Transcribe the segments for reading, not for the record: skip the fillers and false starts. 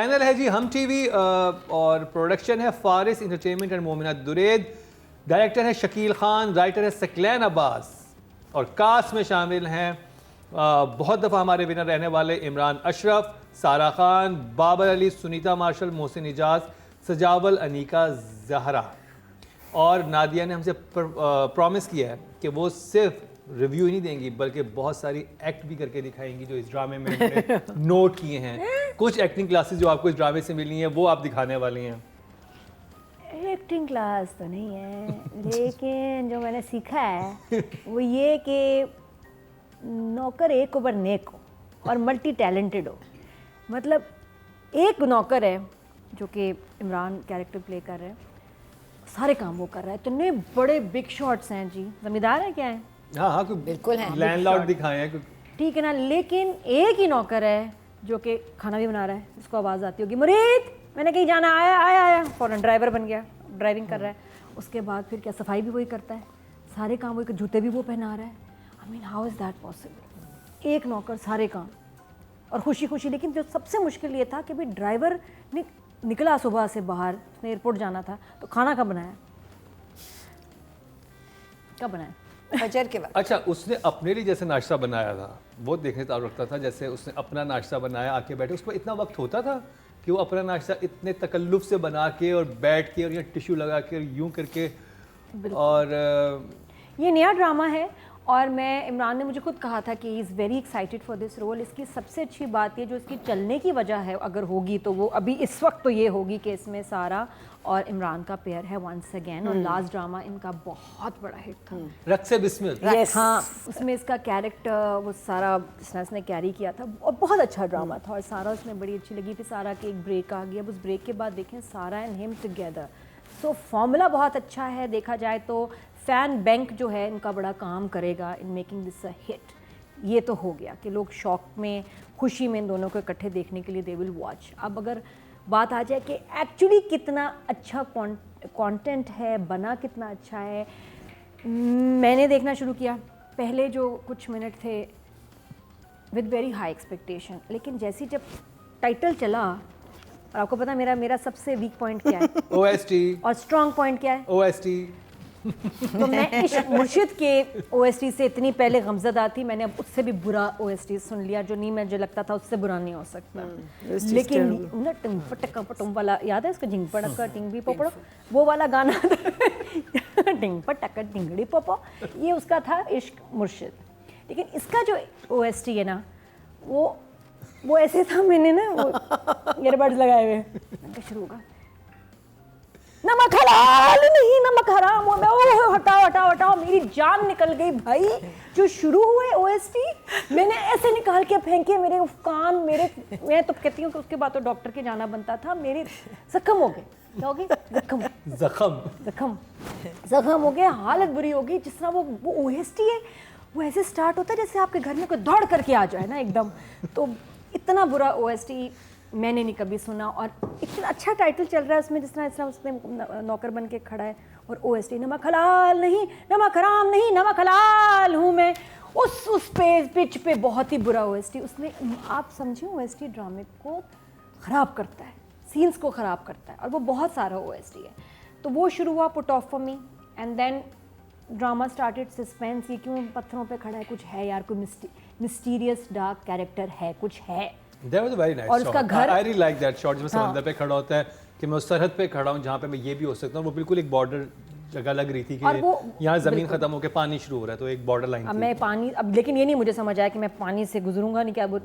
Channel है जी हम TV और प्रोडक्शन है Faris entertainment and Momina Duraid. Director है शकील खान, राइटर है सकलैन अब्बास और कास्ट में शामिल हैं बहुत दफ़ा हमारे विनर रहने वाले इमरान अशरफ, सारा खान, बाबर अली, सुनीता मार्शल, मोहसिन इजाज, सजावल, अनीका जहरा। और नादिया ने हमसे प्रॉमिस किया है कि वो सिर्फ रिव्यू ही नहीं देंगी बल्कि बहुत सारी एक्ट भी करके दिखाएंगी जो इस ड्रामे में उन्होंने नोट किए हैं। कुछ एक्टिंग क्लासेस जो आपको इस ड्रामे से मिली हैं वो आप दिखाने वाली हैं। एक्टिंग क्लास तो नहीं है, लेकिन जो मैंने सीखा है वो ये कि नौकर एक ऊपर नेक हो और मल्टी टैलेंटेड हो। मतलब एक नौकर है जो कि इमरान कैरेक्टर प्ले कर रहे हैं, सारे काम वो कर रहा है। इतने बड़े बिग शॉट्स हैं जी। जमींदार है क्या है? हाँ हाँ, बिल्कुल है, लैंडलॉर्ड दिखाए हैं, ठीक है ना। लेकिन एक ही नौकर है जो कि खाना भी बना रहा है, उसको आवाज़ आती होगी मुरीद मैंने कहीं जाना, आया आया आया, फौरन ड्राइवर बन गया, ड्राइविंग कर रहा है। उसके बाद फिर क्या, सफाई भी वही करता है, सारे काम वही, जूते भी वो पहना रहा है। I mean how is that possible? एक नौकर सारे काम और खुशी खुशी। लेकिन जो सबसे मुश्किल ये था कि भाई ड्राइवर निकला सुबह से बाहर, उसने एयरपोर्ट जाना था, तो खाना कब बनाया? कब बनाया? फजर के वक्त। अच्छा, उसने अपने लिए जैसे नाश्ता बनाया था वो देखने तार रखता था, जैसे उसने अपना नाश्ता बनाया, आके बैठे, उसमें इतना वक्त होता था कि वो अपना नाश्ता इतने तकल्लुफ से बना के और बैठ के और ये टिश्यू लगा के और यूं करके। और ये नया ड्रामा है और मैं, इमरान ने मुझे खुद कहा था कि he is very excited for this role. इसकी सबसे अच्छी बात ये जो इसकी चलने की वजह है, अगर होगी तो वो अभी इस वक्त तो ये होगी कि इसमें सारा और इमरान का पेयर है वंस अगेन। और लास्ट ड्रामा इनका बहुत बड़ा हिट था, रक्स बिस्मिल। हाँ, उसमें इसका कैरेक्टर वो सारा इसने कैरी किया था और बहुत अच्छा ड्रामा था और सारा उसमें बड़ी अच्छी लगी। फिर सारा के एक ब्रेक आ गया, अब उस ब्रेक के बाद देखें सारा and him together. So formula बहुत अच्छा है, देखा जाए तो फैन बैंक जो है इनका बड़ा काम करेगा in making this a hit. ये तो हो गया कि लोग शौक में, खुशी में इन दोनों को इकट्ठे देखने के लिए दे विल वॉच। अब अगर बात आ जाए कि एक्चुअली कितना अच्छा कंटेंट है, बना कितना अच्छा है, मैंने देखना शुरू किया। पहले जो कुछ मिनट थे विद वेरी हाई एक्सपेक्टेशन, लेकिन जैसे जब टाइटल चला, और आपको पता मेरा सबसे वीक पॉइंट क्या है OST और स्ट्रॉन्ग पॉइंट क्या है? OST। तो मैं इश्क मुर्शिद के OST से इतनी पहले गमज़दा थी, मैंने अब उससे भी बुरा OST सुन लिया जो नहीं मुझे लगता था उससे बुरा नहीं हो सकता। लेकिन ना टिंग पटका पटुम वाला याद है इसका, झिंग पटका टिंग भी पोपड़ो, वो वाला गाना टिंग पटका टिंगड़ी पोपो, ये उसका था इश्क मुर्शिद। लेकिन इसका जो OST है ना वो ऐसे था, मैंने ना वो ईयरबड्स लगाए हुए, मैंने शुरू होगा नमक हलाल नहीं नमक हराम हो, मैं हटाओ हटाओ हटाओ, मेरी जान निकल गई भाई। जो शुरू हुए OST मैंने ऐसे निकाल के फेंके मेरे कान, मेरे, मैं तो कहती हूँ कि उसके बाद तो डॉक्टर के जाना बनता था, मेरे जख्म हो गए। क्या हो गए? जख्म जख्म जख्म जख्म हो गए, हालत बुरी हो गई। जिस तरह वो OST है वो ऐसे स्टार्ट होता है जैसे आपके घर में कोई दौड़ करके आ जाए ना एकदम। तो इतना बुरा OST मैंने नहीं कभी सुना और इतना अच्छा टाइटल चल रहा है उसमें, जिस तरह उसमें नौकर बन के खड़ा है और OST नमक हलाल नहीं नमक हराम नहीं नमक हलाल हूँ मैं, उस पिच पे बहुत ही बुरा OST। उसने, आप समझें, OST ड्रामे को ख़राब करता है, सीन्स को ख़राब करता है और वो बहुत सारा OST है। तो वो शुरू हुआ put off for me and then drama started suspense. ये क्यों पत्थरों पे खड़ा है, कुछ है यार, कोई मिस्टीरियस डार्क कैरेक्टर है, कुछ है। That was a very nice और उसका shot. घर, I really like that shot जिसमें हाँ। समंदर पे खड़ा होता है कि मैं उस सरहद पे खड़ा हूँ जहाँ पे मैं ये भी हो सकता हूँ। वो बिल्कुल एक बॉर्डर जगह लग रही थी कि यहाँ ज़मीन ख़त्म होकर पानी शुरू हो रहा है, तो एक बॉर्डर लाइन अब थी। मैं पानी, अब लेकिन ये नहीं मुझे समझ आया कि मैं पानी से गुजरूंगा नहीं, क्या वो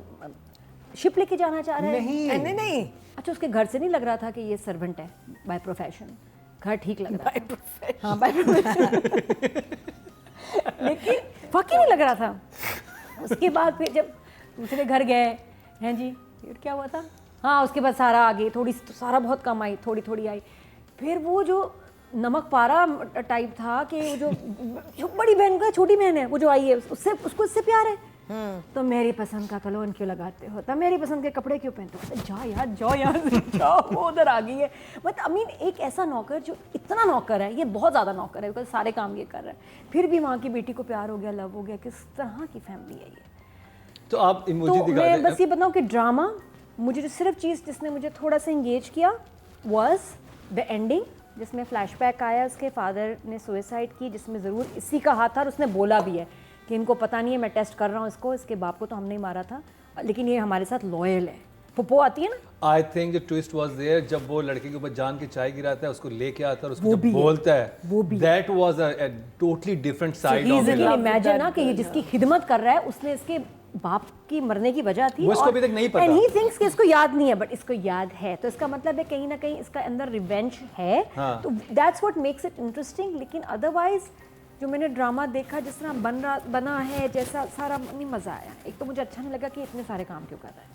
शिप लेके जाना चाह रहा है? नहीं नहीं, अच्छा, उसके घर से नहीं लग रहा था कि ये सर्वेंट है बाय प्रोफेशन, घर ठीक लग रहा था। हाँ, बाय प्रोफेशन लेकिन वाकई नहीं लग रहा था। उसके बाद फिर जब दूसरे घर गए हैं जी, फिर क्या हुआ था? हाँ, उसके बाद सारा आ गई, थोड़ी तो सारा बहुत कम आई, थोड़ी थोड़ी आई। फिर वो जो नमक पारा टाइप था कि जो बड़ी बहन का छोटी बहन है वो जो आई है उसको इससे प्यार है, तो मेरी पसंद का कलोन क्यों लगाते हो, तब मेरी पसंद के कपड़े क्यों पहनते हो, जा यार जाओ यहाँ से जाओ, वो उधर आ गई है। बट आई मीन एक ऐसा नौकर जो इतना नौकर है, ये बहुत ज़्यादा नौकर है बिकॉज सारे काम ये कर रहा है, फिर भी वहाँ की बेटी को प्यार हो गया, लव हो गया, किस तरह की फैमिली है ये। तो आप इमोजी तो दिखा मैं दें। बस ये बताऊँ कि ड्रामा मुझे जो सिर्फ चीज़ जिसने मुझे थोड़ा सा इंगेज किया वाज द एंडिंग, जिसमें फ्लैशबैक आया उसके फादर ने सुसाइड की, जिसमें ज़रूर इसी का हाथ था और उसने बोला भी है कि इनको पता नहीं है मैं टेस्ट कर रहा हूँ इसको, इसके बाप को तो हमने ही मारा था, लेकिन ये हमारे साथ लॉयल है। पुप्पो आती है ना, I think the twist was there जब वो लड़के के ऊपर जान के चाय गिराता है, उसको लेके आता है और उसको वो जब भी है, बोलता है, वो भी that was a totally different side of लेकिन इट। इमेजिन ना कि ये जिसकी खिदमत कर रहा है उसने इसके बाप की मरने की वजह थी, वो इसको अभी तक नहीं पता। एंड ही थिंक्स कि इसको याद नहीं है, बट इसको याद है, तो इसका मतलब है कहीं ना कहीं इसका अंदर रिवेंज है। हाँ। तो that's what makes it interesting. लेकिन अदरवाइज जो मैंने ड्रामा देखा जिस तरह बना है, जैसा सारा नहीं मज़ा आया। एक तो मुझे अच्छा नहीं लगा कि इतने सारे काम क्यों कर रहा है।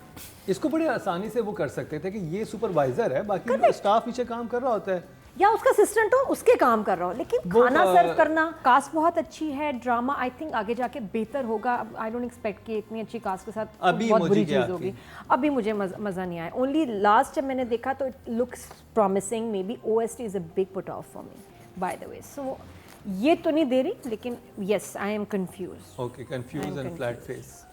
इसको बड़ी आसानी से वो कर सकते थे कि ये सुपरवाइजर है, बाकी स्टाफ नीचे काम कर रहा होता है, या उसका असिस्टेंट हो उसके काम कर रहा हो, लेकिन वो, खाना सर्व करना। कास्ट बहुत अच्छी है, ड्रामा आई थिंक आगे जाके बेहतर होगा। आई डोंट एक्सपेक्ट कि इतनी अच्छी कास्ट के साथ अभी बहुत मुझे बुरी क्या चीज़ होगी। अभी मुझे मज़ा नहीं आया। ओनली लास्ट जब मैंने देखा तो it looks promising, maybe OST is a big put off for me by the way. So ये तो नहीं दे रही, लेकिन yes I am confused. Okay, confused and flat face.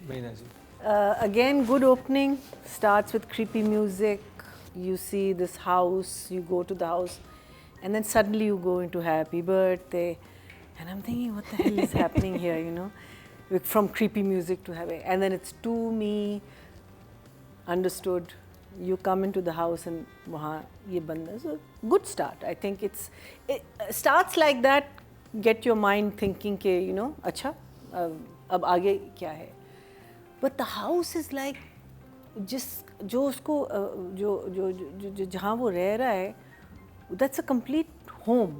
Meena ji, Again, good opening. Starts with creepy music. You see this house. You go to the house, and then suddenly you go into Happy Birthday, and I'm thinking, what the hell is happening here? You know, from creepy music to happy, and then it's to me. Understood. You come into the house and wahan ye banda. So good start. I think it starts like that. Get your mind thinking ke अच्छा अब आगे क्या है. But the house is like जो उसको जो जहाँ वो रह रहा है, that's a complete home,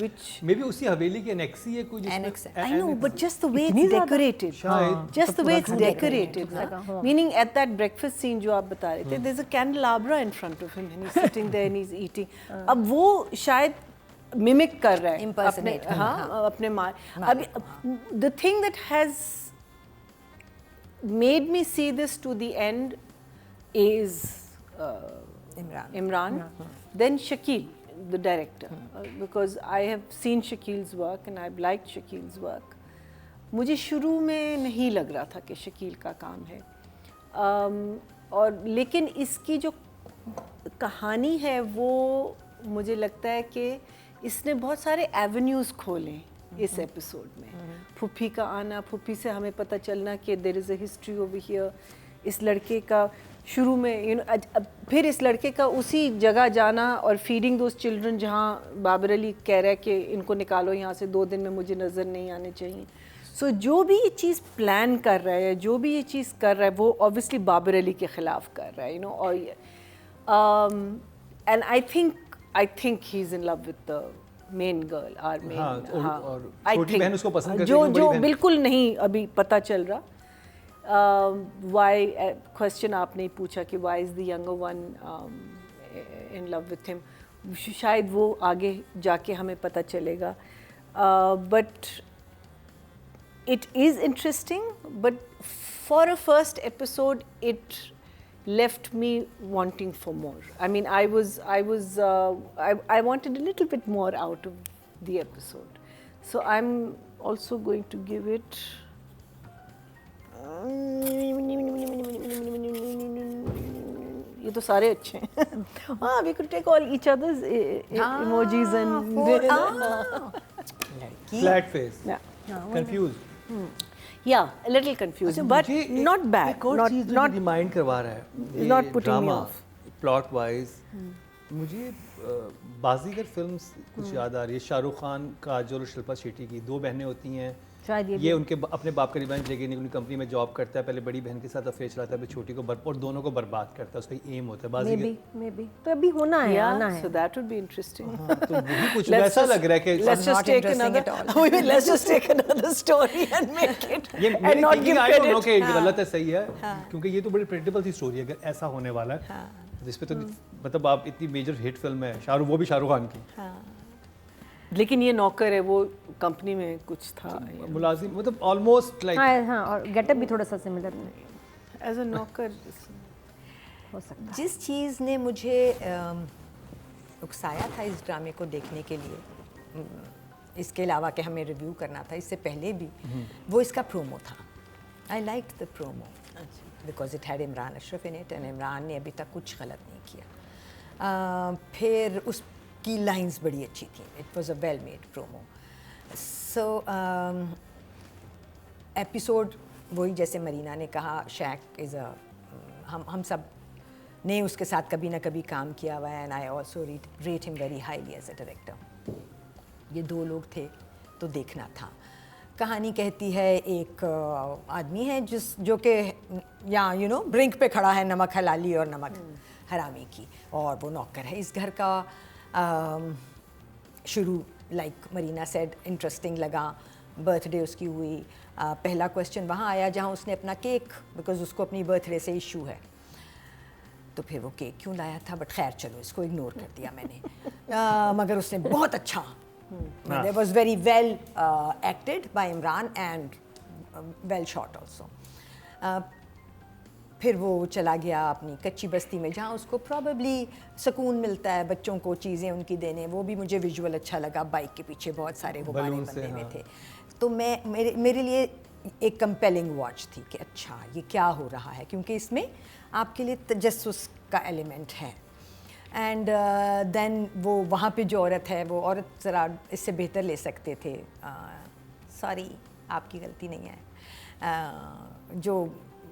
which may be उसी हवेली के एनेक्सी है कुछ annex. I know, but just the way it's decorated, just the way it's decorated, meaning at that breakfast scene जो आप बता रहे थे, there's a candelabra in front of him and he's sitting there and he's eating. अब वो शायद mimic कर रहा है, Impersonate, अपने माँ. अभी the thing that has made me see this to the end is Imran, then Shakil, the director, because I have seen Shakil's work and I've liked Shakil's work. मुझे शुरू में नहीं लग रहा था कि शकील का काम है, और लेकिन इसकी जो कहानी है वो मुझे लगता है कि इसने बहुत सारे एवेन्यूज़ खोले इस एपिसोड में. फूफी का आना, फूफी से हमें पता चलना कि there is a history over here. इस लड़के का शुरू में फिर इस लड़के का उसी जगह जाना और फीडिंग दोज चिल्ड्रन जहाँ बाबर अली कह रहा है कि इनको निकालो यहाँ से, 2 दिन में मुझे नज़र नहीं आने चाहिए. सो जो भी ये चीज़ प्लान कर रहा है, जो भी ये चीज़ कर रहा है, वो ऑब्वियसली बाबर अली के ख़िलाफ़ कर रहा है, और and I think he is in love with the main girl, or main. और छोटी बहन उसको पसंद करती है, जो बिल्कुल नहीं अभी पता चल रहा. वाई क्वेश्चन आपने पूछा कि why is the younger one in love with him, शायद वो आगे जाके हमें पता चलेगा. But it is interesting, but for a first episode it left me wanting for more. I mean, I wanted a little bit more out of the episode, so I'm also going to give it ये तो सारे अच्छे हैं. We could take all each other's emojis and flat face, yeah. Confuse. Yeah, a little confused, but not bad. एक और चीज़ जो remind करवा रहा है, not putting me off. Plot wise मुझे बाजीगर फिल्म्स कुछ याद आ रही है. शाहरुख खान, काजोल और शिल्पा शेट्टी की 2 बहनें होती हैं. शायद ये उनके अपने बाप का रिवेंज लेके उनकी कंपनी में जॉब करता है, पहले बड़ी बहन के साथ अफेयर चलाता है, फिर छोटी को और दोनों को बर्बाद करता है. उसका एम होता है बाजीगर. मे बी तो अभी होना है, आना है. So that would be interesting. तो वही कुछ वैसा लग रहा है कि Let's just take another. Let's just take another story and make it ये and not give I don't know credit. कि गलत है सही है, क्योंकि ये तो बड़ी प्रेडिक्टेबल सी स्टोरी है. अगर ऐसा होने वाला है जिस पे तो मतलब आप इतनी मेजर हिट फिल्म है शाहरुख, वो भी शाहरुख खान की. लेकिन ये नौकर है, वो कंपनी में कुछ था मुलाजिम, मतलब ऑलमोस्ट लाइक. हाँ, और गेटअप भी थोड़ा सा सिमिलर एज अ नौकर हो सकता है. जिस चीज़ ने मुझे उकसाया था इस ड्रामे को देखने के लिए, इसके अलावा कि हमें रिव्यू करना था इससे पहले भी, वो इसका प्रोमो था. I liked the promo. Because it had Imran Ashraf in it and Imran ने अभी तक कुछ गलत नहीं किया। फिर उसकी लाइंस बड़ी अच्छी थी, it was a well made promo. So episode वही जैसे मरीना ने कहा, शैक इज़ अ, हम सब ने उसके साथ कभी ना कभी काम किया हुआ है and I also rate him very highly as a director. ये दो लोग थे तो देखना था। कहानी कहती है एक आदमी है जो कि यहाँ ब्रिंक पे खड़ा है नमक हलाली और नमक हरामी की, और वो नौकर है इस घर का। शुरू लाइक मरीना सेड इंटरेस्टिंग लगा, बर्थडे उसकी हुई। पहला क्वेश्चन वहाँ आया जहाँ उसने अपना केक, बिकॉज उसको अपनी बर्थडे से इशू है, तो फिर वो केक क्यों लाया था, बट खैर चलो इसको इग्नोर कर दिया मैंने। मगर उसने बहुत अच्छा, it was very well acted by Imran and well shot also. फिर वो चला गया अपनी कच्ची बस्ती में जहाँ उसको प्रॉबेबली सुकून मिलता है बच्चों को चीज़ें उनकी देने। वो भी मुझे विजुअल अच्छा लगा, बाइक के पीछे बहुत सारे गुब्बारे बंधे हुए थे। तो मेरे लिए एक कंपेलिंग वॉच थी कि अच्छा ये क्या हो रहा है, क्योंकि इसमें आपके लिए तजस्सुस का एलिमेंट है। एंड देन वो वहाँ पे जो औरत है, वो औरत ज़रा इससे बेहतर ले सकते थे। सॉरी आपकी गलती नहीं है। जो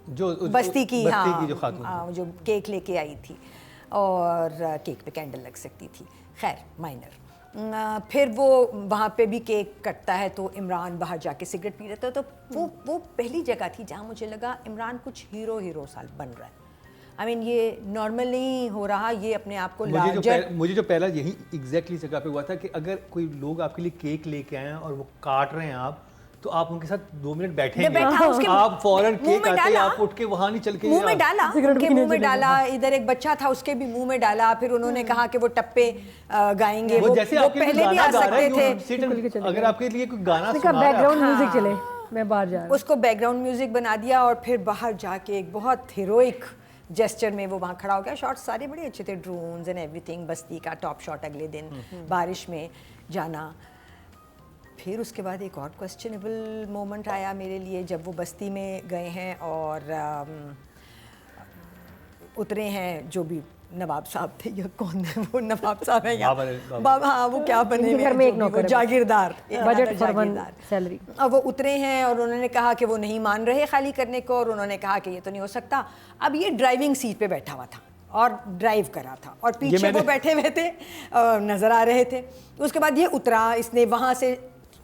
बस्ती की जो खातून जो केक लेके आई थी और केक पे कैंडल लग सकती थी, खैर माइनर। फिर वो वहाँ पे भी केक कटता है तो इमरान बाहर जाके सिगरेट पी रहा था। तो वो पहली जगह थी जहाँ मुझे लगा इमरान कुछ हीरो साल बन रहा है। I mean, ये नॉर्मल नहीं हो रहा, ये अपने आप को मुझे जो पहला यही एग्जैक्टली जगह पे हुआ था कि अगर कोई लोग आपके लिए केक लेके आए हैं और वो काट रहे हैं आप, तो आप उनके साथ 2 मिनट बैठेंगे, आप फौरन केक आते ही आप उठ के वहाँ नहीं चल के मुंह में डाला, उनके मुंह में डाला। इधर एक बच्चा था उसके भी मुंह में डाला। फिर उन्होंने कहा कि वो टप्पे गाएंगे, वो पहले भी आ सकते थे। अगर आपके लिए कोई गाना बैकग्राउंड म्यूजिक चले, मैं बाहर जा रहा हूं, उसको बैकग्राउंड म्यूजिक बना दिया और फिर बाहर जाके एक बहुत हीरोइक जेस्चर में वो वहाँ खड़ा हो गया। शॉट्स सारे बड़े अच्छे थे, ड्रोन्स एंड एवरीथिंग। बस्ती का टॉप शॉट अगले दिन बारिश में जाना। फिर उसके बाद एक और क्वेश्चनेबल मोमेंट आया मेरे लिए जब वो बस्ती में गए हैं और उतरे हैं जो भी नवाब साहब थे, या कौन है वो नवाब साहब है या बाबा, हाँ वो क्या बने घर में एक नौकर, जागीरदार, बजट फॉर वन सैलरी। अब वो उतरे हैं और उन्होंने कहा कि वो नहीं मान रहे खाली करने को, और उन्होंने कहा कि ये तो नहीं हो सकता। अब ये ड्राइविंग सीट पे बैठा हुआ था और ड्राइव कर रहा था और पीछे वो बैठे हुए थे, नज़र आ रहे थे। उसके बाद ये उतरा, इसने वहाँ से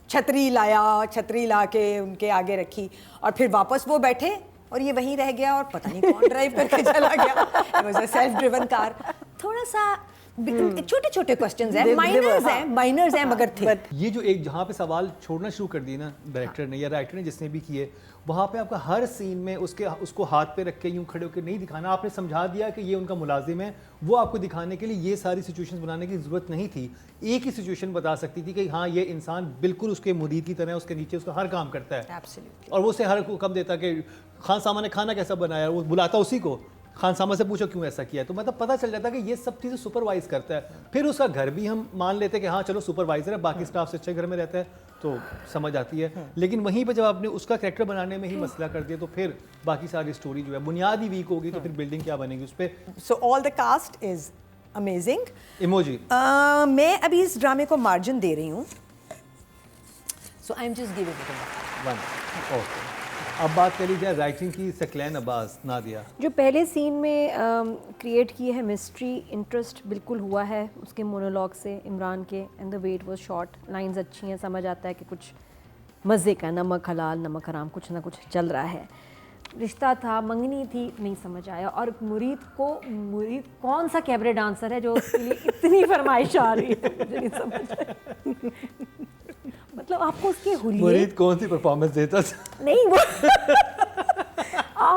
छतरी लाया, छतरी ला के उनके आगे रखी और फिर वापस वो बैठे और ये वहीं रह गया और पता नहीं कौन ड्राइव करके चला गया। It was a self driven car. थोड़ा सा छोटे छोटे क्वेश्चंस हैं, माइनर्स हैं मगर थे। ये जो एक जहाँ पे सवाल छोड़ना शुरू कर दिए ना डायरेक्टर ने या राइटर ने, जिसने भी किए, वहाँ पे आपका हर सीन में उसको हाथ पे रख के यूं खड़े होकर नहीं दिखाना। आपने समझा दिया कि ये उनका मुलाजिम है, वो आपको दिखाने के लिए ये सारी सिचुएशंस बनाने की ज़रूरत नहीं थी। एक ही सिचुएशन बता सकती थी कि हाँ ये इंसान बिल्कुल उसके मुरीद की तरह उसके नीचे उसका हर काम करता है। Absolutely. और वो उसे हर हुक्म देता कि खान सामा ने खाना कैसा बनाया, वो बुलाता उसी को, खान सामा से पूछो क्यों ऐसा किया है। तो मतलब पता चल जाता कि ये सब चीज़ें सुपरवाइज करता है। फिर उसका घर भी हम मान लेते कि हाँ चलो सुपरवाइजर है, बाकी स्टाफ से अच्छे घर में रहता है, तो समझ आती है। लेकिन वहीं पे जब आपने उसका कैरेक्टर बनाने में ही मसला कर दिया, तो फिर बाकी सारी स्टोरी जो है बुनियादी वीक होगी, तो फिर बिल्डिंग क्या बनेगी उस पर। So all the cast is amazing. Emoji मैं अभी इस ड्रामे को मार्जिन दे रही हूँ, so I am just giving it 1। ओके, अब बात करी जाए राइटिंग की। सकलैन अब्बास, नादिया, जो पहले सीन में क्रिएट की है मिस्ट्री, इंटरेस्ट बिल्कुल हुआ है उसके मोनोलॉग से, इमरान के, and the way it was shot, lines अच्छी हैं, समझ आता है कि कुछ मज़े का, नमक हलाल नमक हराम, कुछ ना कुछ चल रहा है। रिश्ता था, मंगनी थी, नहीं समझ आया। और मुरीद कौन सा कैबरे डांसर है जो उसके लिए इतनी फरमाइश आ रही है, मुझे नहीं समझ आया। मतलब आपको उसके हुलिये, मुरीद कौन सी परफॉर्मेंस देता था? नहीं वो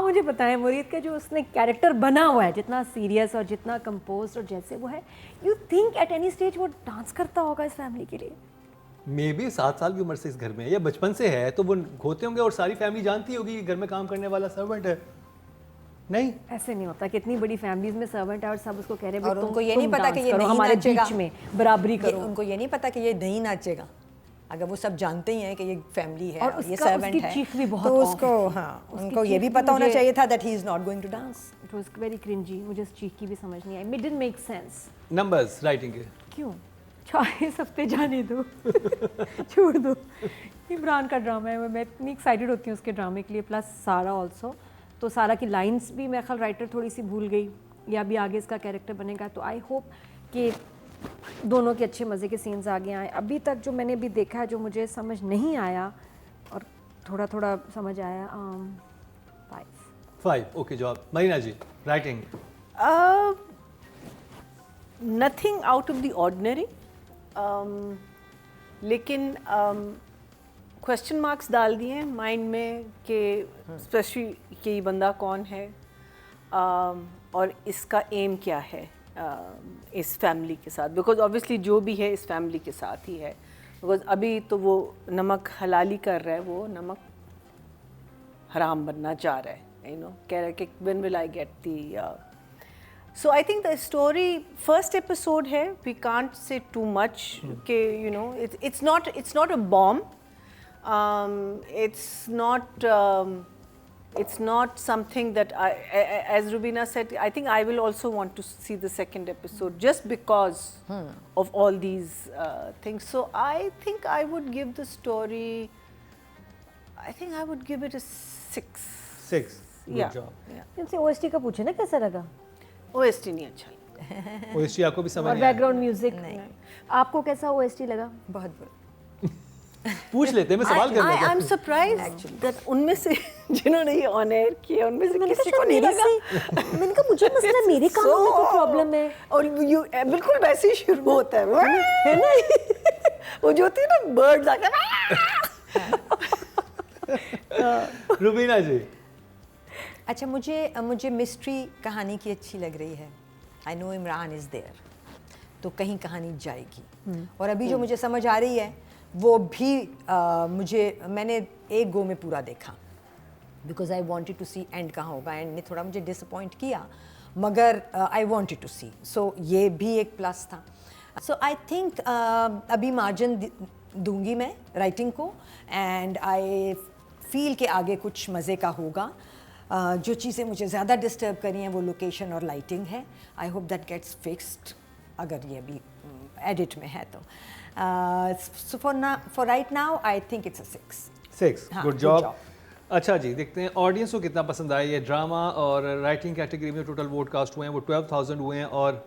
मुझे बताएं, मुरीद का जो उसने कैरेक्टर बना हुआ है, जितना सीरियस और जितना कंपोज और जैसे वो है, you think at any stage वो डांस करता होगा इस फैमिली के लिए? मे बी 7 साल की उम्र से इस घर में है या बचपन से है, तो वो होते होंगे और सारी फैमिली जानती होगी कि घर में काम करने वाला सर्वेंट है। नहीं, ऐसे नहीं होता कि इतनी बड़ी फैमिलीज में सर्वेंट है और सब उसको कह रहे हैं और उनको ये नहीं पता कि ये नहीं हमारे नाचेगा, बीच में बराबरी करो। उनको ये नहीं पता कि ये नहीं नाचेगा। अगर वो सब जानते ही हैं कि ये फैमिली है और और ये उसका- सर्वेंट उसकी है, चीख भी बहुत तो off उसको है। हाँ उसकी उनको ये चीख भी भी पता होना मुझे- चाहिए था that he is not going to dance. It was very cringy, मुझे उस चीख की भी समझ नहीं आई, it didn't make sense. Numbers writing के क्यों 4 हफ्ते जाने दो छोड़ दो। इमरान का ड्रामा है, मैं इतनी एक्साइटेड होती हूँ उसके ड्रामे के लिए, प्लस सारा ऑल्सो। तो सारा की लाइंस भी मेरे ख्याल राइटर थोड़ी सी भूल गई, या भी आगे इसका कैरेक्टर बनेगा। तो आई होप कि दोनों के अच्छे मज़े के सीन्स आगे आए। अभी तक जो मैंने भी देखा है, जो मुझे समझ नहीं आया और थोड़ा थोड़ा समझ आया, 5। ओके जवाब। Marina ji writing. Nothing out of the ordinary, लेकिन क्वेश्चन मार्क्स डाल दिए हैं माइंड में कि स्पेशली कि ये बंदा कौन है और इसका एम क्या है इस फैमिली के साथ, बिकॉज ऑब्वियसली जो भी है इस फैमिली के साथ ही है। बिकॉज अभी तो वो नमक हलाली कर रहा है, वो नमक हराम बनना चाह रहा है, कह रहा है कि when will I get the. So I think the story first episode है, we can't say too much कि it's not a bomb, it's not something that as Rubina said, I think I will also want to see the second episode just because of all these things. So I think I would give the story, I think I would give it a 6. 6 good Yeah. Job. इनसे OST का पूछे ना कैसा लगा, OST नहीं अच्छा लगा। OST आपको भी समझ और नहीं आया? बैकग्राउंड म्यूजिक आपको कैसा OST लगा? बहुत बुरा। पूछ लेते हैं, मैं सवाल कर लेता I'm हूं। surprised that उनमें से जिन्होंने ये ऑन एयर किया उनमें से मैंने किसी कहा को नहीं मेरे लगा। से, मैंने कहा मुझे मसला मेरे काम में कोई प्रॉब्लम है। और यू बिल्कुल वैसे ही शुरू होता है ना वो जो होती है ना बर्ड्स आकर रुबीना जी। अच्छा मुझे मिस्ट्री कहानी की अच्छी लग रही है। I know Imran is there, तो कहीं कहानी जाएगी। और अभी जो मुझे समझ आ रही है वो भी मैंने एक गो में पूरा देखा, because I wanted to see and कहाँ होगा। एंड ने थोड़ा मुझे डिसअपॉइंट किया, मगर आई वॉन्टेड टू सी, सो ये भी एक प्लस था। सो आई थिंक अभी मार्जिन दूंगी मैं राइटिंग को, एंड आई फील कि आगे कुछ मज़े का होगा। जो चीज़ें मुझे ज़्यादा डिस्टर्ब करी हैं वो लोकेशन और लाइटिंग है। I hope that gets fixed, अगर ये भी एडिट में है तो। So for right now I think it's a 6। हाँ, गुड good जॉब। job. अच्छा जी, देखते हैं ऑडियंस को कितना पसंद आया ये ड्रामा। और राइटिंग कैटेगरी में टोटल वोट कास्ट हुए हैं वो 12,000 हुए हैं, और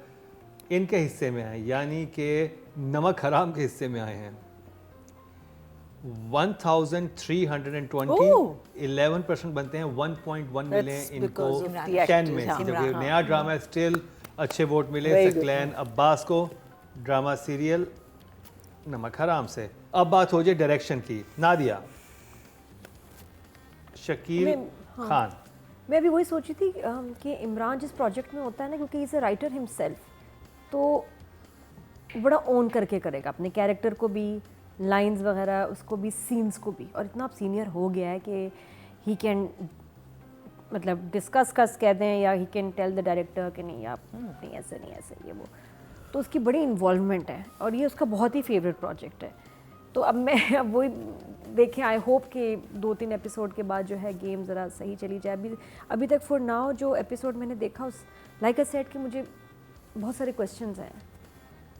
इनके हिस्से में आए यानी कि नमक हराम के हिस्से में आए हैं 1320। 11% बनते हैं 1.1 मिले That's इनको because of the 10 में actors, से, हाँ। जबकि नया ड्रामा स्टिल अच्छे वोट मिले Very good. सकलैन अब्बास को ड्रामा सीरियल नमक हराम से। अब बात हो जाए डायरेक्शन की। नादिया, शकील खान। मैं भी वही सोची थी कि इमरान जिस प्रोजेक्ट में होता है ना, क्योंकि इज़ अ राइटर हिमसेल्फ, तो बड़ा ओन करके करेगा अपने कैरेक्टर को भी, लाइंस वगैरह उसको भी, सीन्स को भी। और इतना अब सीनियर हो गया है कि ही कैन मतलब डिस्कस कह दें, या he can tell the director कि नहीं आप नहीं ऐसे नहीं ऐसे ये वो। तो उसकी बड़ी इन्वॉल्वमेंट है और ये उसका बहुत ही फेवरेट प्रोजेक्ट है। तो अब मैं अब वही देखें, आई होप कि 2-3 एपिसोड के बाद जो है गेम ज़रा सही चली जाए। अभी तक फॉर नाउ जो एपिसोड मैंने देखा उस लाइक अ सेट कि मुझे बहुत सारे क्वेश्चंस हैं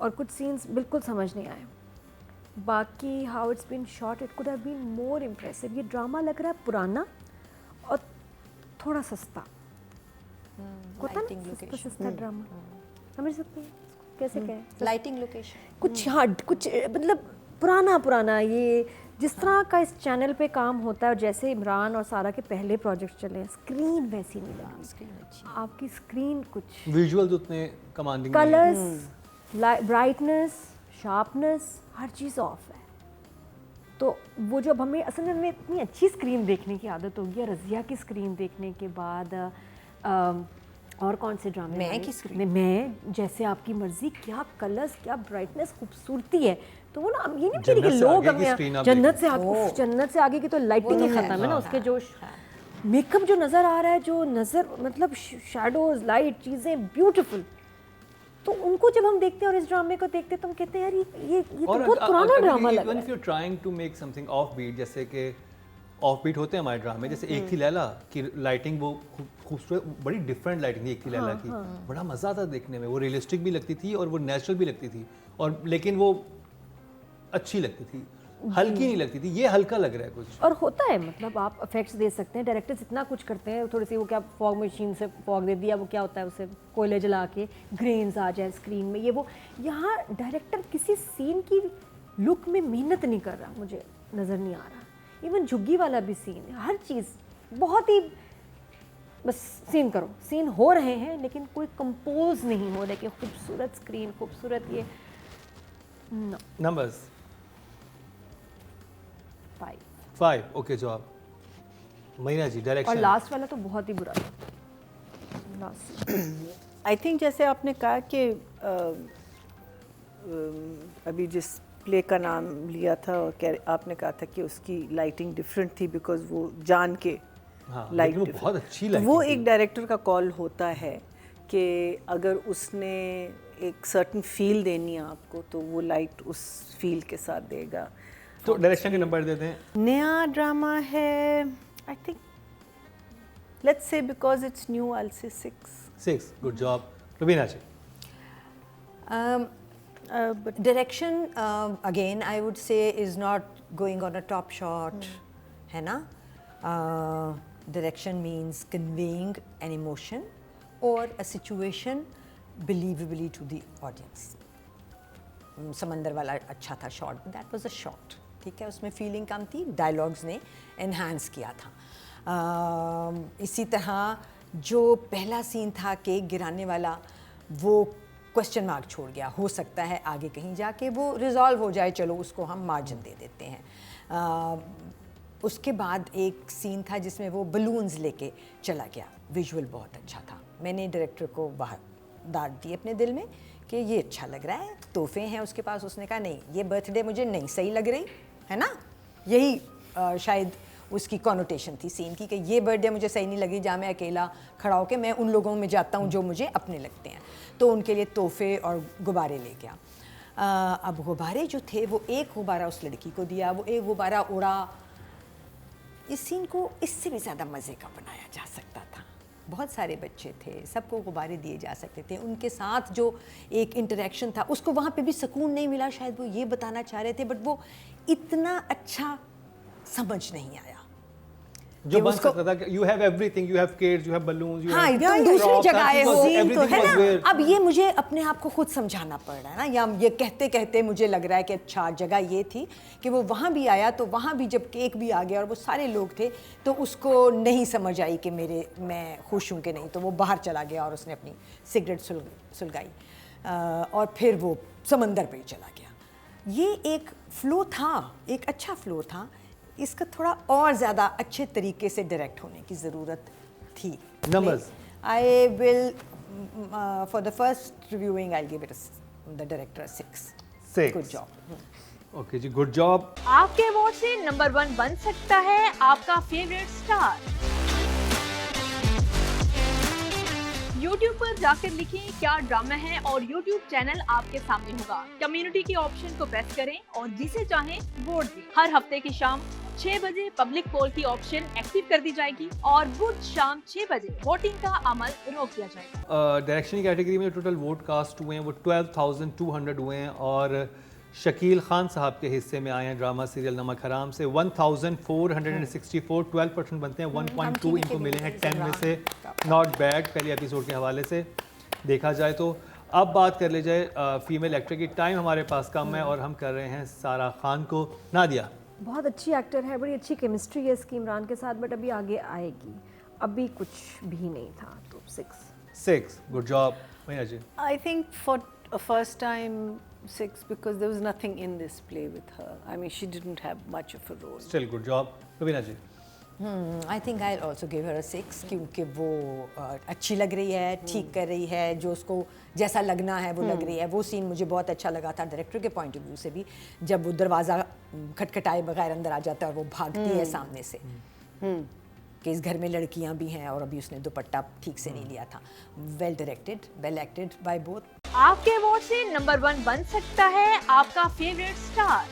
और कुछ सीन्स बिल्कुल समझ नहीं आए। बाकी how it's been shot, it could have been more impressive. ये ड्रामा लग रहा है पुराना और थोड़ा सस्ता, होता lighting ना सस्ता location. सस्ता ड्रामा, समझ सकते हैं कैसे कहें, लाइटिंग लोकेशन कुछ हार्ड, कुछ मतलब पुराना। ये जिस तरह का इस चैनल पे काम होता है, और जैसे इमरान और सारा के पहले प्रोजेक्ट चले, स्क्रीन वैसी नहीं लगी। आपकी स्क्रीन कुछ विजुअल्स उतने कमांडिंग नहीं हैं। Colours, brightness, sharpness, her cheese of है। तो वो जब असल में हमें इतनी अच्छी स्क्रीन देखने की आदत होगी, और रज़िया की स्क्रीन देखने के बाद और कौन से ड्रामे मैं वाले? की स्क्रीन? मैं जैसे आपकी मर्जी, क्या कलर्स, क्या ब्राइटनेस, खूबसूरती है। तो वो ना ये नहीं जन्नत कि से लोग आगे की हमें स्क्रीन आप जन्नत देखें। से आगे, उफ, जन्नत से आगे की तो लाइटिंग ही खत्म है ना, उसके जो मेकअप जो नज़र आ रहा है, जो नज़र मतलब शैडोज, लाइट, चीज़ें ब्यूटीफुल। तो उनको जब हम देखते हैं और इस ड्रामे को देखते हैं तो हम कहते हैं यार ये तो और बहुत पुराना ड्रामा लग रहा इवन है। If you trying to make something off beat, जैसे कि ऑफ बीट होते हैं हमारे ड्रामे, जैसे एक थी लैला की लाइटिंग, वो खूबसूरत, बड़ी डिफरेंट लाइटिंग थी एक थी लैला की, बड़ा मज़ा आता देखने में, वो रियलिस्टिक भी लगती थी और वो नेचुरल भी लगती थी, और लेकिन वो अच्छी लगती थी, हल्की नहीं लगती थी। ये हल्का लग रहा है कुछ। और होता है, मतलब आप इफेक्ट्स दे सकते हैं, डायरेक्टर्स इतना कुछ करते हैं, थोड़ी सी वो क्या फॉग मशीन से फॉग दे दिया, वो क्या होता है उसे कोयले जला के ग्रेन्स आ जाए स्क्रीन में, ये वो। यहाँ डायरेक्टर किसी सीन की लुक में मेहनत नहीं कर रहा, मुझे नज़र नहीं आ रहा। इवन झुग्गी वाला भी सीन, हर चीज़ बहुत ही, बस सीन करो, सीन हो रहे हैं लेकिन कोई कंपोज नहीं हो रहा कि खूबसूरत स्क्रीन, खूबसूरत ये। नो। नंबर्स 5। ओके, जवाब मीना जी। और डायरेक्शन लास्ट वाला तो बहुत ही बुरा था, लास्ट। आई थिंक जैसे आपने कहा कि अभी जिस प्ले का नाम लिया था और आपने कहा था कि उसकी लाइटिंग डिफरेंट थी बिकॉज वो जान के हाँ, लाइट लेकिन वो बहुत अच्छी तो lighting वो थी। एक डायरेक्टर का कॉल होता है कि अगर उसने एक सर्टन फील देनी है आपको तो वो लाइट उस फील के साथ देगा। तो डायरेक्शन के नंबर देते हैं। नया ड्रामा है, I think let's say because it's new I will say 6। Good job Rubina ji. Direction again I would say is not going on a top shot, है ना? Direction means conveying an emotion or a situation believably to the audience. समंदर वाला अच्छा था shot, that was a shot, ठीक है, उसमें feeling कम थी, डायलॉग्स ने एनहांस किया था। इसी तरह जो पहला सीन था केक गिराने वाला, वो क्वेश्चन मार्क छोड़ गया, हो सकता है आगे कहीं जाके वो रिजॉल्व हो जाए, चलो उसको हम मार्जिन दे देते हैं। उसके बाद एक सीन था जिसमें वो बलून्स लेके चला गया, विजुअल बहुत अच्छा था, मैंने डायरेक्टर को बाहर डांट दी अपने दिल में कि ये अच्छा लग रहा है, तोहफे हैं उसके पास, उसने कहा नहीं ये बर्थडे मुझे नहीं सही लग रही है ना, यही शायद उसकी कॉनोटेशन थी सीन की कि ये बर्थडे मुझे सही नहीं लगी, जहाँ मैं अकेला खड़ा होकर मैं उन लोगों में जाता हूँ जो मुझे अपने लगते हैं, तो उनके लिए तोहफे और गुब्बारे ले गया। अब गुब्बारे जो थे वो एक गुब्बारा उस लड़की को दिया, वो एक गुब्बारा उड़ा। इस सीन को इससे भी ज़्यादा मज़े का बनाया जा सकता था, बहुत सारे बच्चे थे, सबको गुब्बारे दिए जा सकते थे, उनके साथ जो एक इंटरेक्शन था उसको वहाँ पे भी सुकून नहीं मिला, शायद वो ये बताना चाह रहे थे बट वो इतना अच्छा समझ नहीं आया जो बन सकता था कि you have everything, you have kids, you have balloons, you हाँ, have तुम दूसरी props, जगह आए हो, everything तो है was ना, there। अब ये मुझे अपने आप को खुद समझाना पड़ रहा है ना, या ये कहते कहते मुझे लग रहा है कि अच्छा जगह ये थी कि वो वहाँ भी आया, तो वहाँ भी जब केक भी आ गया और वो सारे लोग थे तो उसको नहीं समझ आई कि मैं खुश हूँ कि नहीं, तो वो बाहर चला गया और उसने अपनी सिगरेट सुलगाई और फिर वो समंदर पे ही चला गया। ये एक फ्लो था, एक अच्छा फ्लो था, इसका थोड़ा और ज़्यादा अच्छे तरीके से डायरेक्ट होने की ज़रूरत थी। Numbers. I will for the first reviewing I give it the director 6। Good job. Okay ji, good job. आपके वोट से नंबर 1 बन सकता है आपका फेवरेट स्टार। YouTube पर जाकर लिखें क्या ड्रामा है और YouTube चैनल आपके सामने होगा। कम्युनिटी के ऑप्शन को प्रेस करें और जिसे चाहें वोट दें। हर हफ्ते की शाम 6 बजे पब्लिक पोल की ऑप्शन एक्टिव कर दी जाएगी और बुध शाम 6 बजे वोटिंग का अमल रोक दिया जाएगा। डायरेक्शन की कैटेगरी में जो टोटल वोट कास्ट हुए हैं वो 12,200 हुए हैं और शकील खान साहब के हिस्से में आए हैं ड्रामा सीरियल नमक हराम से 1464, 12% बनते हैं, 1.2 इनको मिले हैं 10 में से, नॉट बैड पहले एपिसोड के हवाले से देखा जाए तो। अब बात कर ले जाए फीमेल एक्टर की, टाइम हमारे पास कम है और हम कर रहे हैं सारा खान को। नादिया बहुत अच्छी एक्टर है, बड़ी अच्छी केमिस्ट्री है इसकी इमरान के साथ, बट अभी आगे आएगी, अभी कुछ भी नहीं था, तो 6। Good job Meena ji. I think for a first time 6 because there was nothing in this play with her. I mean, she didn't have much of a role. Still good job Rubina ji. I think I also give her 6 क्योंकि वो अच्छी लग रही है, ठीक कर रही है, जो उसको जैसा लगना है वो लग रही है। वो सीन मुझे बहुत अच्छा लगा था डायरेक्टर के पॉइंट ऑफ व्यू से भी, जब वो दरवाज़ा खटखटाए बगैर अंदर आ जाता है और वो भागती है सामने से कि इस घर में लड़कियां भी हैं और अभी उसने दुपट्टा ठीक से नहीं लिया था। Well directed, well acted by both. आपके अवार्ड से नंबर 1 बन सकता है आपका फेवरेट स्टार।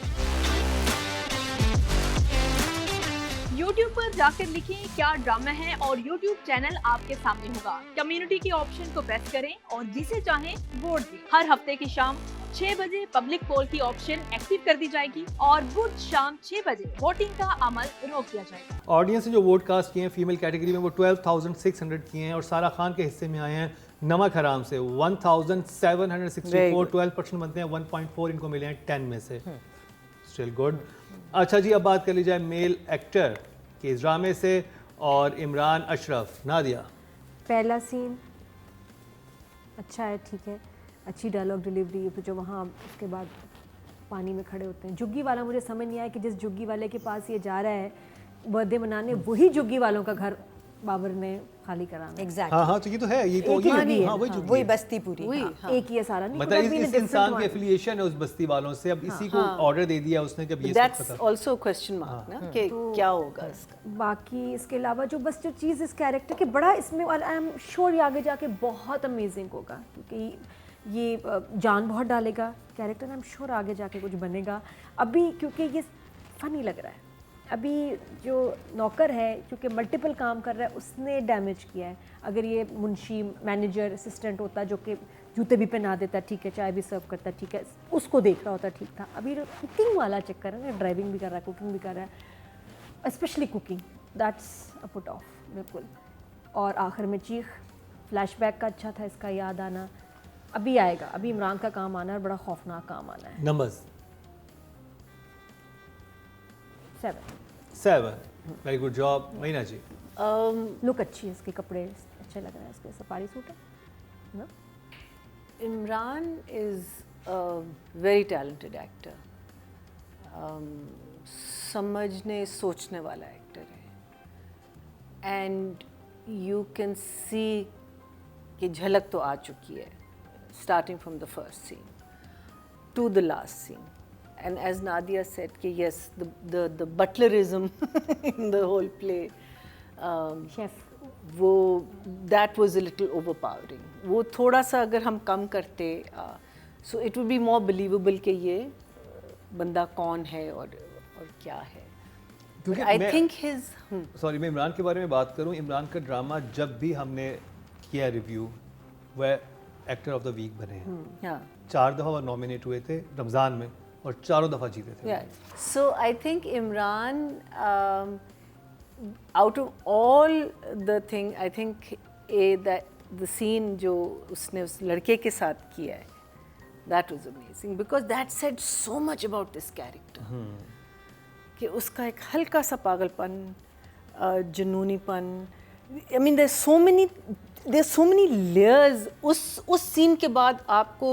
YouTube पर जाकर लिखें क्या ड्रामा है और YouTube चैनल आपके सामने होगा। कम्युनिटी के ऑप्शन को प्रेस करें और जिसे चाहें वोट दें। हर हफ्ते की शाम 6 बजे पब्लिक पोल की ऑप्शन एक्टिव कर दी जाएगी और बुध शाम 6 बजे वोटिंग का अमल रोक दिया जाएगा। ऑडियंस ने जो वोट कास्ट किए हैं फीमेल कैटेगरी में वो 12,600 किए हैं और सारा खान के हिस्से में आए हैं नमक हराम से 1,764, 12% बनते हैं, 1.4 इनको मिले हैं 10 में से। Still good. अच्छा जी, अब बात कर ली जाए मेल एक्टर के इस ड्रामे से और इमरान अशरफ। नादिया, पहला सीन अच्छा है, ठीक है, अच्छी डायलॉग डिलीवरी, जो वहाँ उसके बाद पानी में खड़े होते हैं। झुग्गी वाला मुझे समझ नहीं आया कि जिस झुग्गी वाले के पास ये जा रहा है बर्थडे मनाने, वही झुग्गी वालों का घर बाबर ने खाली कराना। एग्जैक्टली हाँ तो ये तो है, ये तो एक ही ये झुग्गी है, हाँ, वही हाँ, झुग्गी वही है। बस्ती पूरी। वही, हाँ। हाँ। एक ही है सारा, नहीं मतलब could have been a इस different इंसान की one. एफिलिएशन है उस बस्ती वालों से, अब इसी को ऑर्डर दे दिया उसने कि अब ये सब दैट्स खत्म। आल्सो क्वेश्चन मार्क ना कि क्या होगा इसका। बाकी इसके अलावा जो बस जो चीज़ इस कैरेक्टर के बड़ा इसमें, और आई एम श्योर ये आगे जाके बहुत अमेजिंग होगा, क्योंकि ये जान बहुत डालेगा कैरेक्टर। आई एम श्योर आगे जाके कुछ बनेगा। अभी क्योंकि ये फनी लग रहा है, अभी जो नौकर है क्योंकि मल्टीपल काम कर रहा है, उसने डैमेज किया है। अगर ये मुंशी, मैनेजर, असिस्टेंट होता जो कि जूते भी पहना देता, ठीक है, चाय भी सर्व करता, ठीक है, उसको देख रहा होता, ठीक था। अभी कुकिंग वाला चक्कर है ना, ड्राइविंग भी कर रहा है, कुकिंग भी कर रहा है, specially cooking, that's a put off बिल्कुल। और आखिर में चीख, फ्लैशबैक का अच्छा था इसका याद आना। अभी आएगा, अभी इमरान का काम आना है, बड़ा खौफनाक काम आना है। Numbers 7 very good job. Meena ji, look अच्छी है इसके, कपड़े अच्छे लग रहे हैं इसके, सफारी सूट है ना। Imran is a very talented actor. समझने सोचने वाला एक्टर है एंड यू कैन सी कि झलक तो आ चुकी है starting from the first scene to the last scene and as Nadia said कि yes the butlerism in the whole play chef वो that was a little overpowering. वो थोड़ा सा अगर हम कम करते so it would be more believable कि ये बंदा कौन है और क्या है। क्योंकि आई मैं- थिंक हिज सॉरी मैं इमरान के बारे में बात करूं, इमरान का ड्रामा जब भी हमने किया रिव्यू वह एक्टर ऑफ द वीक बने हैं। हाँ 4 दफ़ा वो नॉमिनेट हुए थे रमज़ान में और चारों दफ़ा जीते थे। Yeah. So I think Imran, out of all the thing, I think that the scene जो उसने उस लड़के के साथ किया है, that was amazing because that said so much about this character. कि उसका एक हल्का सा पागलपन, जुनूनीपन, I mean there's so many layers. उस scene के बाद आपको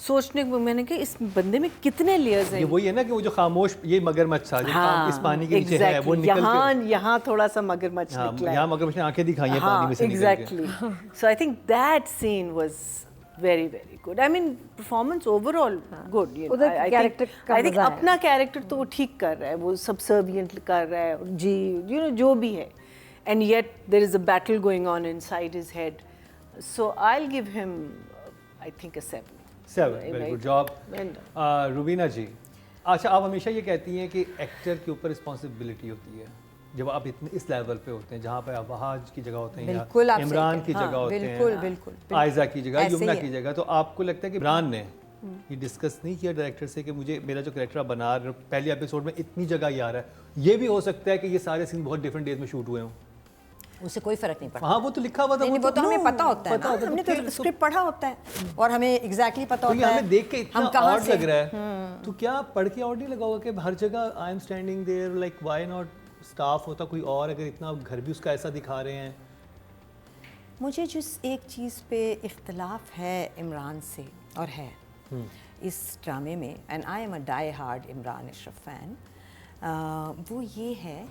सोचने को मैंने कि इस बंदे में कितने लेयर्स हैं। ये वही है ना कि वो जो खामोश ये मगरमच्छ था जो हाँ, इस पानी के नीचे है वो exactly. निकल के यहाँ थोड़ा सा मगरमच्छ हाँ, निकला है। यहाँ मगरमच्छ ने आंखें दिखाई हैं पानी में से निकल के। exactly. So I think that scene was very good. I mean performance overall good. You know. उधर I character think, का I think मजा आया। अपना कैरेक्टर तो वो ठीक कर रहा है, वो subservient कर रहा है और जी you know जो भी है, and yet there is a battle going on inside his head. So I'll give him I think a 7. 7 very good job. And- Rubina ji, अच्छा आप हमेशा ये कहती हैं कि एक्टर के ऊपर रिस्पॉन्सिबिलिटी होती है जब आप इतने इस लेवल पे होते हैं जहाँ पे आप वहाज की जगह होते हैं बिल्कुल या आप सही इमरान कह- की हाँ, जगह होते बिल्कुल, हैं, बिल्कुल, आयजा की जगह, ऐसे ही यमुना है। की जगह, तो आपको लगता है कि इमरान ने ये डिस्कस नहीं किया डायरेक्टर से कि मुझे मेरा जो कैरेक्टर बना रहे हो, पहले एपिसोड में इतनी जगह ही आ रहा है, ये भी हो सकता है कि ये सारे सीन बहुत डिफरेंट डेज में शूट हुए हों? उसे कोई फर्क नहीं पड़ता। हाँ वो तो लिखा हुआ था, नहीं, वो तो हमें पता होता है पता ना, होता है, हमने तो तो फिर स्क्रिप्ट पढ़ा होता है और हमें एग्जैक्टली पता तो ये होता है हमें देख के इतना हम कहाँ ऑड से लग रहा है, तो क्या पढ़ के ऑड नहीं लगा होगा कि हर जगह I am standing there, like why not staff होता कोई और, अगर इतना घर भी उसका ऐसा दिखा रहे हैं। मुझे जिस एक चीज़ पे इख्तलाफ है इमरान से और है इस ड्रामे में, and I am a die hard Imran Ashraf fan, वो ये है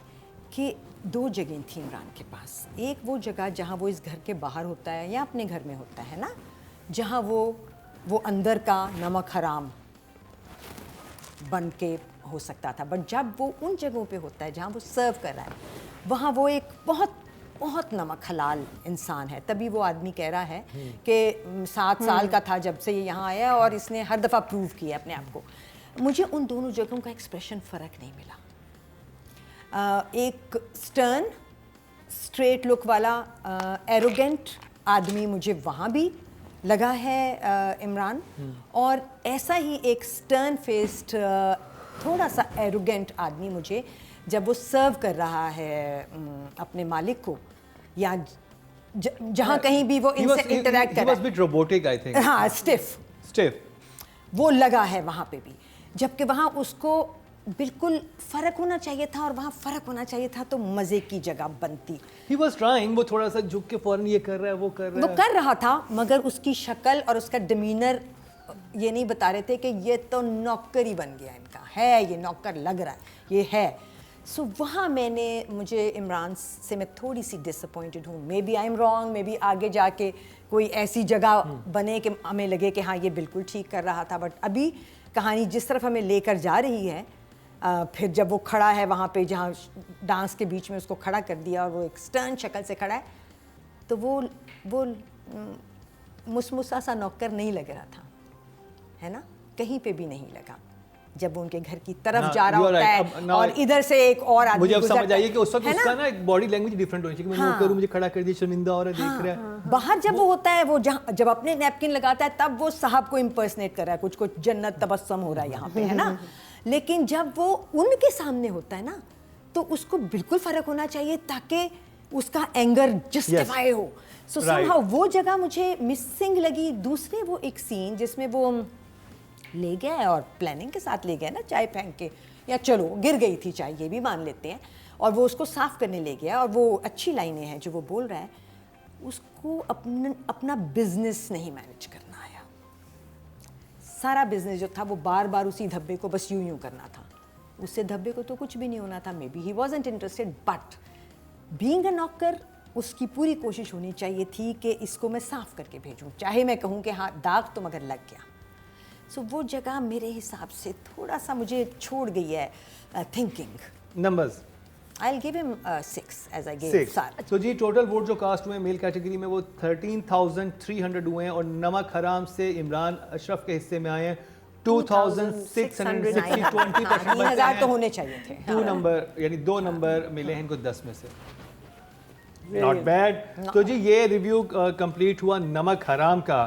कि 2 जगह थी इमरान के पास। एक वो जगह जहाँ वो इस घर के बाहर होता है या अपने घर में होता है ना, जहाँ वो अंदर का नमक हराम बन के हो सकता था, बट जब वो उन जगहों पे होता है जहाँ वो सर्व कर रहा है, वहाँ वो एक बहुत बहुत नमक हलाल इंसान है, तभी वो आदमी कह रहा है कि 7 साल का था जब से ये यहाँ आया और इसने हर दफ़ा प्रूव किया अपने आप को। मुझे उन दोनों जगहों का एक्सप्रेशन फ़र्क नहीं मिला। एक स्टर्न स्ट्रेट लुक वाला एरोगेंट आदमी मुझे वहाँ भी लगा है इमरान, और ऐसा ही एक स्टर्न फेस्ड थोड़ा सा एरोगेंट आदमी मुझे जब वो सर्व कर रहा है अपने मालिक को या जहाँ कहीं भी वो इनसे इंटरैक्ट कर रहा है, रोबोटिक आई थिंक, हाँ स्टिफ वो लगा है वहाँ पे भी, जबकि वहाँ उसको बिल्कुल फ़र्क होना चाहिए था और वहाँ फ़र्क होना चाहिए था तो मज़े की जगह बनती। He was trying, वो थोड़ा सा झुक के फौरन ये कर रहा है, वो कर रहा है, वो कर रहा था, मगर उसकी शक्ल और उसका डिमीनर ये नहीं बता रहे थे कि ये तो नौकर ही बन गया इनका, है ये नौकर लग रहा है, ये है। सो वहाँ मुझे इमरान से मैं थोड़ी सी डिसअपॉइंटेड हूँ। Maybe I am wrong, maybe आगे जाके कोई ऐसी जगह बने कि हमें लगे कि हाँ ये बिल्कुल ठीक कर रहा था, बट अभी कहानी जिस तरफ हमें लेकर जा रही है, फिर जब वो खड़ा है वहाँ पे जहाँ डांस के बीच में उसको खड़ा कर दिया और वो एक स्टर्न शक्ल से खड़ा है, तो वो मुसमुसा सा नौकर नहीं लग रहा था, है ना, कहीं पे भी नहीं लगा। जब वो उनके घर की तरफ जा रहा होता है और इधर से एक और आदमी मुझे अब समझ आइए कि उस वक्त उसका ना एक बॉडी लैंग्वेज डिफरेंट होनी चाहिए कि मैं नौकर हूं, मुझे खड़ा कर दिया, शर्मिंदा हो रहा है, देख रहा है। बाहर जब वो होता है, वो जब अपने नैपकिन लगाता है तब वो साहब को इम्पर्सनेट कर रहा है, कुछ जन्नत तबस्सुम हो रहा है यहाँ पे, है ना। लेकिन जब वो उनके सामने होता है ना, तो उसको बिल्कुल फ़र्क होना चाहिए ताकि उसका एंगर जस्टिफाई हो। सो समहाउ वो जगह मुझे मिसिंग लगी। दूसरे वो एक सीन जिसमें वो ले गया है और प्लानिंग के साथ ले गया ना, चाय फेंक के, या चलो गिर गई थी चाय, ये भी मान लेते हैं, और वो उसको साफ़ करने ले गया, और वो अच्छी लाइनें हैं जो वो बोल रहा है, उसको अपना बिजनेस नहीं मैनेज करना आया। सारा बिजनेस जो था वो बार बार उसी धब्बे को बस यूं करना था, उससे धब्बे को तो कुछ भी नहीं होना था। May be he wasn't interested, but being a knocker उसकी पूरी कोशिश होनी चाहिए थी कि इसको मैं साफ़ करके भेजूँ, चाहे मैं कहूँ कि हाँ दाग तो मगर लग गया। सो वो जगह मेरे हिसाब से थोड़ा सा मुझे छोड़ गई है thinking. Numbers I'll give him 6 as I gave Sar. तो जी टोटल वोट जो कास्ट हुए मेल कैटेगरी में वो 13,300 हुए हैं, और नमक हराम से इमरान अशरफ के हिस्से में आए हैं 2,660, 20% 3,000 तो होने चाहिए थे। 2 नंबर यानी 2 नंबर मिले हैं इनको 10 में से, नॉट बैड। तो जी ये रिव्यू कंप्लीट हुआ नमक हराम का।